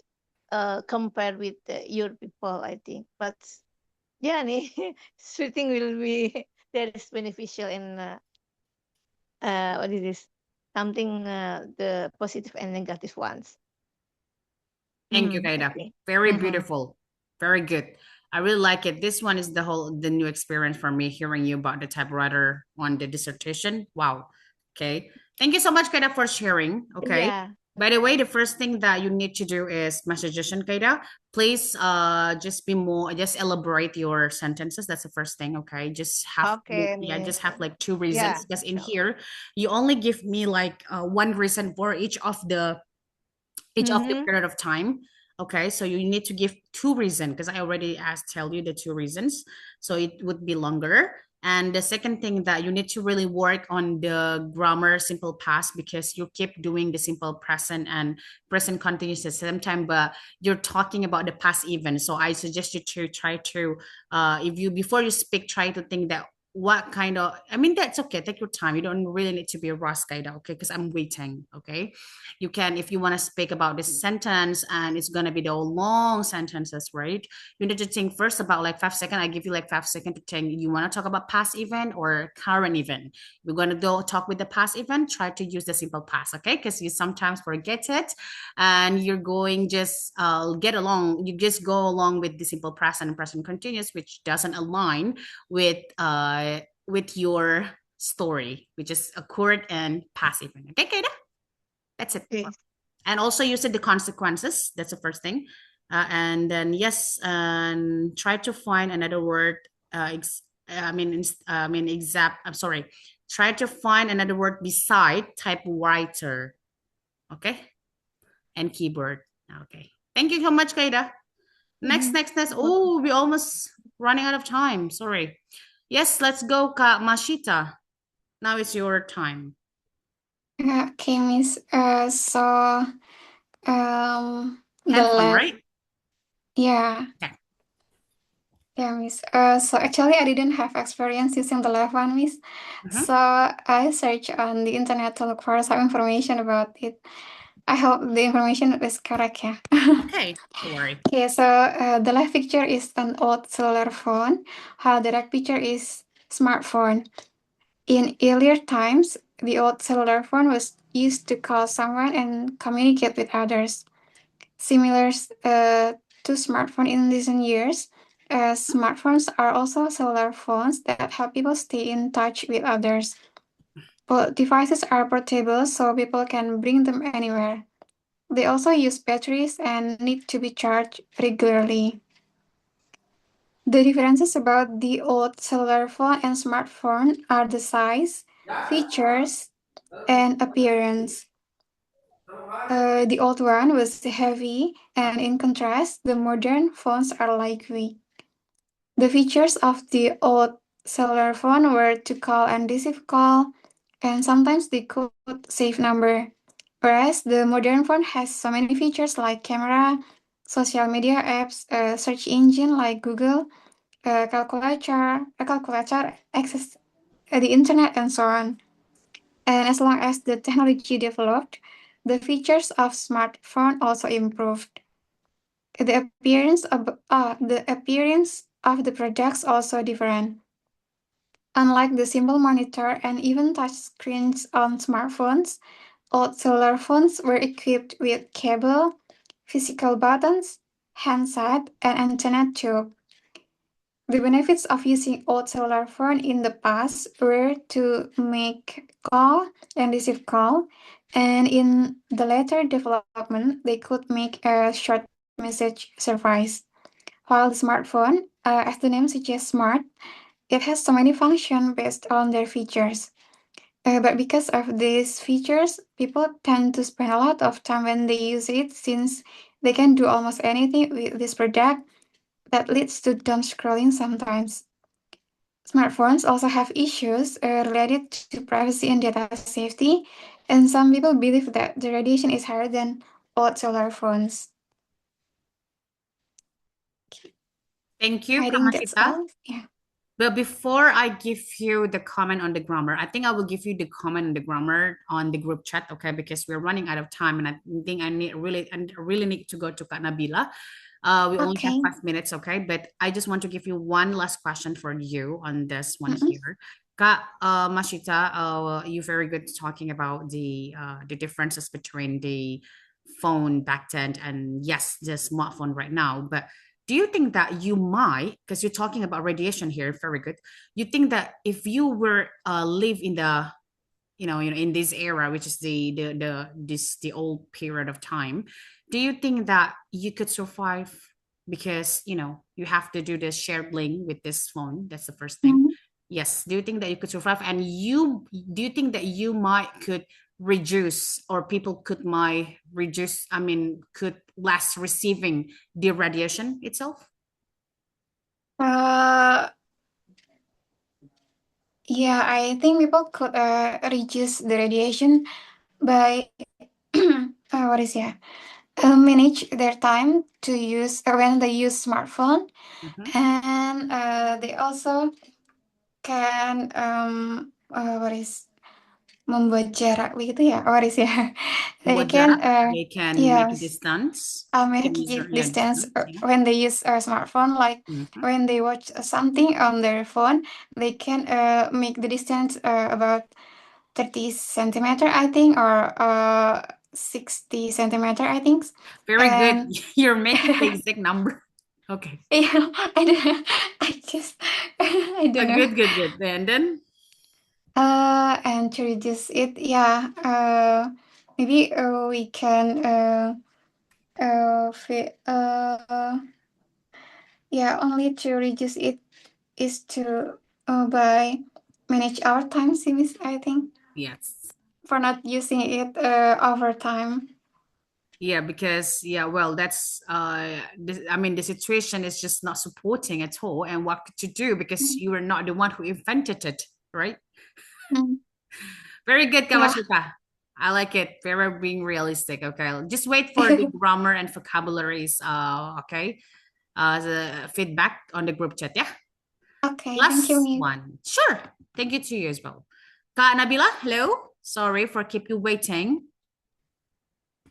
compared with your people, I think. But yeah, everything will be that is beneficial in what is this? something the positive and negative ones. Thank you, Kaida. Okay. Very Mhm. beautiful. Very good. I really like it. This one is the new experience for me, hearing you about the typewriter on the dissertation. Wow. Okay. Thank you so much, Kaida, for sharing. Okay. Yeah. By the way, the first thing that you need to do is my suggestion, Kaida. Please just elaborate your sentences. That's the first thing. Okay. Just have Okay, just Miss. have like two Yeah. reasons. Because in So, here, you only give me like one reason for each of the mhm. period of time. Okay, so you need to give two reasons because I already tell you the two reasons, so it would be longer. And the second thing that you need to really work on the grammar simple past, because you keep doing the simple present and present continuous at the same time, but you're talking about the past even. So I suggest you to try to if you before you speak, try to think that what kind of, I mean, that's okay, take your time, you don't really need to be a rush, Kaida, okay, because I'm waiting. Okay, you can, if you want to speak about this sentence and it's going to be the long sentences, right, you need to think first about like 5 seconds. I give you like 5 seconds to think, you want to talk about past event or current event. We're going to go talk with the past event, try to use the simple past, okay, because you sometimes forget it and you're going just get along, you just go along with the simple present and present continuous, which doesn't align with your story, which is occurred and past event. Okay, Kaida? That's it. Okay. And also you said the consequences. That's the first thing. And then yes, and try to find another word. Exact. I'm sorry. Try to find another word beside typewriter. Okay, and keyboard. Okay. Thank you so much, Kaida. Next. Oh, we almost running out of time. Sorry. Yes, let's go, Kak Mashita. Now it's your time. Okay, Miss. The Handphone, left, right? yeah, Okay. yeah, Miss. So actually, I didn't have experience using the left one, Miss. Mhm. So I searched on the internet to look for some information about it. I hope the information is correct, yeah. Okay, don't worry. Okay, so the left picture is an old cellular phone, while the right picture is smartphone. In earlier times, the old cellular phone was used to call someone and communicate with others. Similar to smartphone in recent years, smartphones are also cellular phones that help people stay in touch with others. Both devices are portable, so people can bring them anywhere. They also use batteries and need to be charged regularly. The differences about the old cellular phone and smartphone are the size, features, and appearance. The old one was heavy, and in contrast, the modern phones are lightweight. The features of the old cellular phone were to call and receive call, and sometimes they could save number. Whereas the modern phone has so many features like camera, social media apps, search engine like Google, calculator, access the internet, and so on. And as long as the technology developed, the features of smartphone also improved. The appearance of the products also different. Unlike the simple monitor and even touch screens on smartphones, old cellular phones were equipped with cable, physical buttons, handset, and antenna tube. The benefits of using old cellular phone in the past were to make call and receive call, and in the later development, they could make a short message suffice. While the smartphone, as the name suggests smart, it has so many functions based on their features. But because of these features, people tend to spend a lot of time when they use it since they can do almost anything with this product that leads to dumb scrolling sometimes. Smartphones also have issues related to privacy and data safety, and some people believe that the radiation is higher than old cellular phones. Thank you, I think that's Kamashita. all. Yeah. But before I give you the comment on the grammar, I think I will give you the comment on the grammar on the group chat, okay? Because we're running out of time, and I think I really need to go to Kak Nabila. We only have Okay. 5 minutes, okay? But I just want to give you one last question for you on this one Mhm. here. Kak, Masita, you're very good talking about the differences between the phone back then and yes, the smartphone right now. But do you think that you might, because you're talking about radiation here, very good. You think that if you were live in the in this era, which is the old period of time, do you think that you could survive? Because you have to do this shared link with this phone. That's the first thing. Mhm. Yes. Do you think that you could survive? And do you think that you might could reduce, or people could might reduce, I mean, could less receiving the radiation itself? Uh, yeah, I think people could reduce the radiation by what is yeah manage their time to use when they use smartphone, Mhm. and they also can what is membuat jarak begitu ya, what is ya they Buat can jarak, they can make a yes distance. make Can use yeah, distance distance. Yeah. when they use a smartphone, like Mhm. when they watch something on their phone, they can make the distance about 30 centimeter, I think, or 60 centimeter, I think. Very good. And You're making the exact number. Okay. yeah, I don't, I just, I don't know. Good, good, good. And then, And to reduce it, yeah, maybe we can, yeah, only to reduce it is to by manage our time, Simis, I think, yes. for not using it over time. Yeah, because well, that's I mean, the situation is just not supporting at all. And what to do because you are not the one who invented it, right? Mm. Very good, Yeah. Kawashika. I like it. Very being realistic. Okay. Just wait for the grammar and vocabularies. Okay. The feedback on the group chat. Yeah. Okay, thank you, Last Miss. one. Sure. Thank you to you as well. Kak Nabila, hello. Sorry for keep you waiting.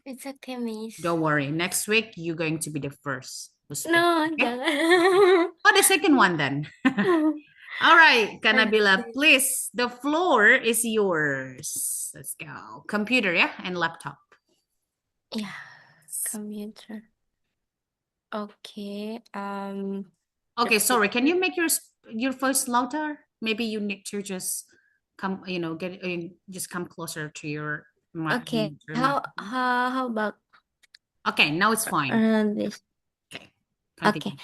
It's okay, Miss. Don't worry. Next week, you're going to be the first to speak. No, Okay? jangan. Oh, the second one then. All right, Kak Nabila, Okay. please. The floor is yours. Let's go. Computer, yeah, and laptop. Yeah, computer. Okay. Okay, The sorry. Can picture. you make your voice louder? Maybe you need to just come, get just come closer to your mic. Okay. Your How microphone. how about Okay, now it's fine. this? Okay, Okay. continue.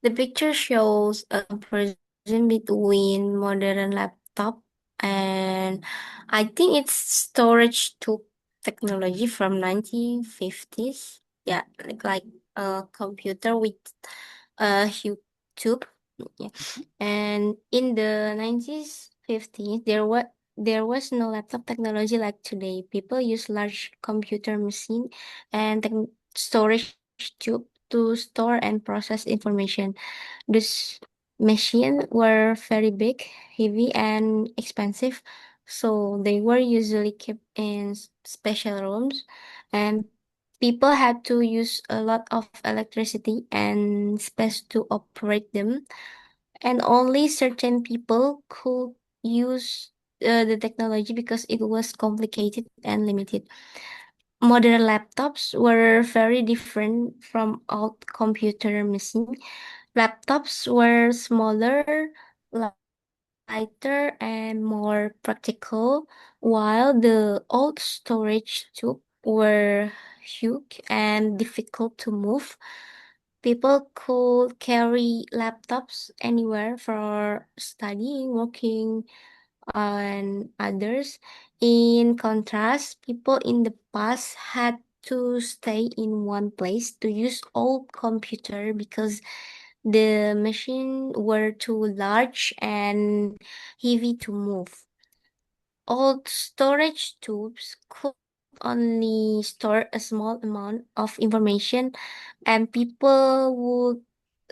The picture shows a person between modern laptop and I think it's storage tube technology from 1950s. Yeah, like a computer with a huge tube. Yeah. And in the 1950s, there was no laptop technology like today. People use large computer machine and storage tube to store and process information. These machines were very big, heavy, and expensive, so they were usually kept in special rooms, and people had to use a lot of electricity and space to operate them, and only certain people could use the technology because it was complicated and limited. Modern laptops were very different from old computer machines. Laptops were smaller, lighter, and more practical, while the old storage tube were huge and difficult to move. People could carry laptops anywhere for studying, working, and others. In contrast, people in the past had to stay in one place to use old computer because the machine were too large and heavy to move. Old storage tubes could only store a small amount of information, and people would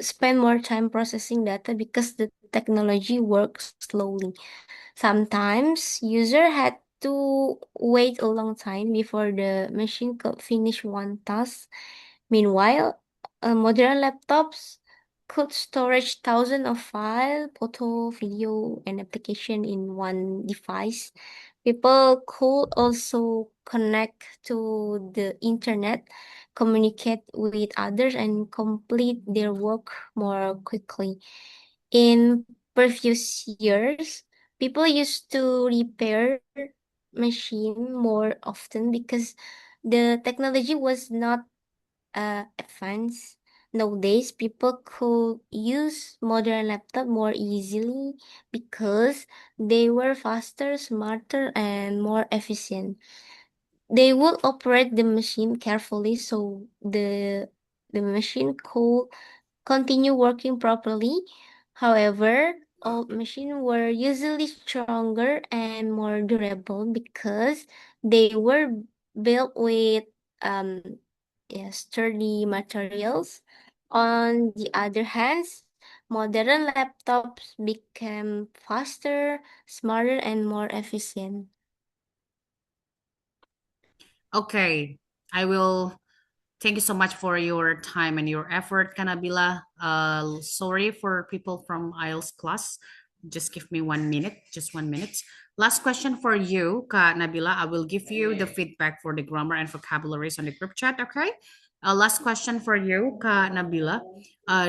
spend more time processing data because the technology works slowly. Sometimes user had to wait a long time before the machine could finish one task. Meanwhile, modern laptops could storage thousands of files, photo, video, and application in one device. People could also connect to the internet, communicate with others, and complete their work more quickly. In previous years, people used to repair machine more often because the technology was not advanced. Nowadays, people could use modern laptop more easily because they were faster, smarter, and more efficient. They would operate the machine carefully so the machine could continue working properly. However, old machines were usually stronger and more durable because they were built with um, sturdy materials. On the other hand, modern laptops became faster, smarter, and more efficient. Okay, I will thank you so much for your time and your effort, Kanabila. Sorry for people from IELTS class. Just give me 1 minute, just 1 minute. Last question for you, Ka Nabila. I will give you the feedback for the grammar and vocabularies on the group chat, okay? Last question for you, Ka Nabila.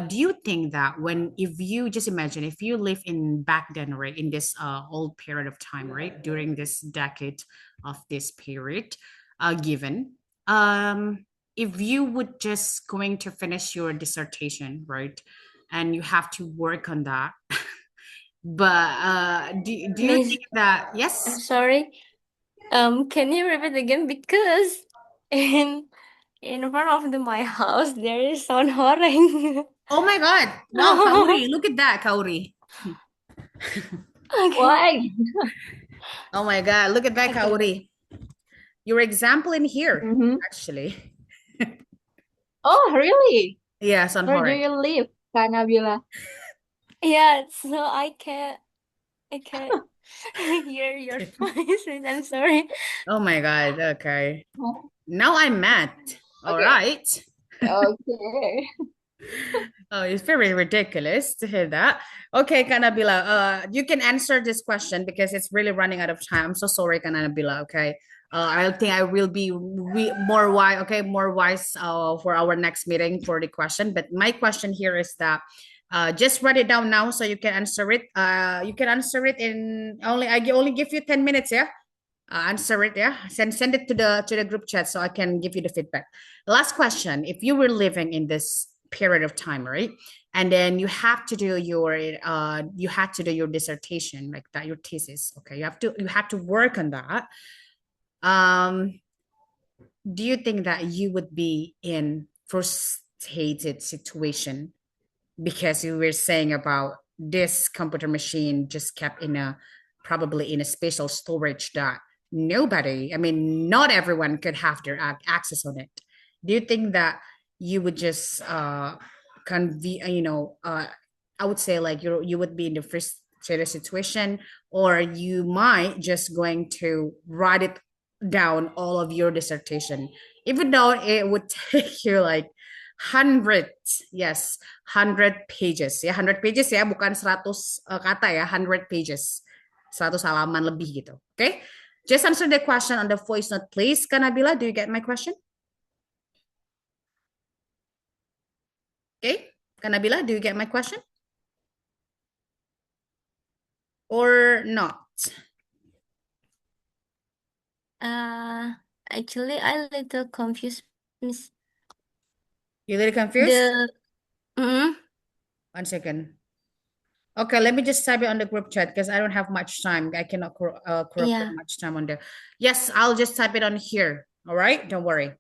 Do you think that if you just imagine, if you live in back then, right, in this old period of time, right, during this decade of this period, given, if you would just going to finish your dissertation, right, and you have to work on that, but do you Miss, think that I'm yes? sorry. Can you repeat again? Because in front of my house there is sound horeng. Oh my God! Wow, Kauri, look at that, Kauri. Okay. Why? Oh my God, look at that, Okay. Kauri. Your example in here, Mm-hmm. actually. Oh, really? Yes, on Where do horror. you live, Kak Nabila? Yeah, so I can't hear your voice. And I'm sorry. Oh my God. Okay. Now I'm mad. All Okay. right. Okay. Oh, it's very ridiculous to hear that. Okay, Kanabila, you can answer this question because it's really running out of time. I'm so sorry, Kanabila. Okay. I think I will be more wise. Okay, more wise for our next meeting for the question. But my question here is that just write it down now so you can answer it. You can answer it in only give you 10 minutes. Yeah. Answer it. Yeah. Send it to the group chat so I can give you the feedback. Last question: if you were living in this period of time, right, and then you have to do your dissertation, like that, your thesis, okay, you have to work on that. Do you think that you would be in frustrated situation because you were saying about this computer machine just kept in a probably in a special storage that not everyone could have their access on it? Do you think that you would just I would say like you would be in the frustrated situation, or you might just going to write it down all of your dissertation, even though it would take you like 100 pages ya, 100 pages ya, bukan 100 kata ya, 100 pages, 100 halaman lebih gitu. Okay, just answer the question on the voice note, please. Kanabila, do you get my question? Okay, Kanabila, do you get my question or not? Actually, I little confused, Miss. You little confused? Mm-mm. 1 second. Okay, let me just type it on the group chat because I don't have much time. I cannot Yeah. much time on there. Yes, I'll just type it on here. All right, don't worry.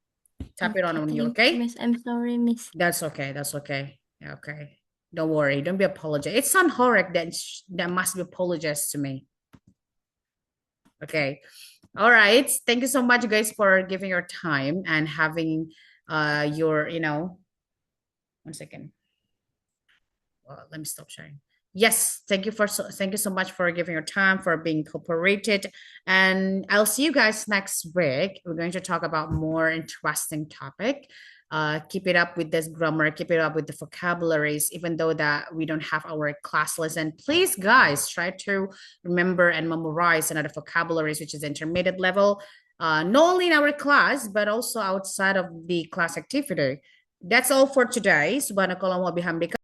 Type it on you, Thank okay? you, Miss. I'm sorry, Miss. That's okay. That's okay. Okay. Don't worry. Don't be apologetic. It's not horric that must be apologized to me. Okay. All right. Thank you so much, guys, for giving your time and having your 1 second. Well, let me stop sharing. Yes, thank you so much for giving your time, for being cooperated, and I'll see you guys next week. We're going to talk about more interesting topic. Keep it up with this grammar, keep it up with the vocabularies, even though that we don't have our class lesson. Please, guys, try to remember and memorize another vocabularies, which is intermediate level, not only in our class, but also outside of the class activity. That's all for today. Subhanakallah wa bihamdika.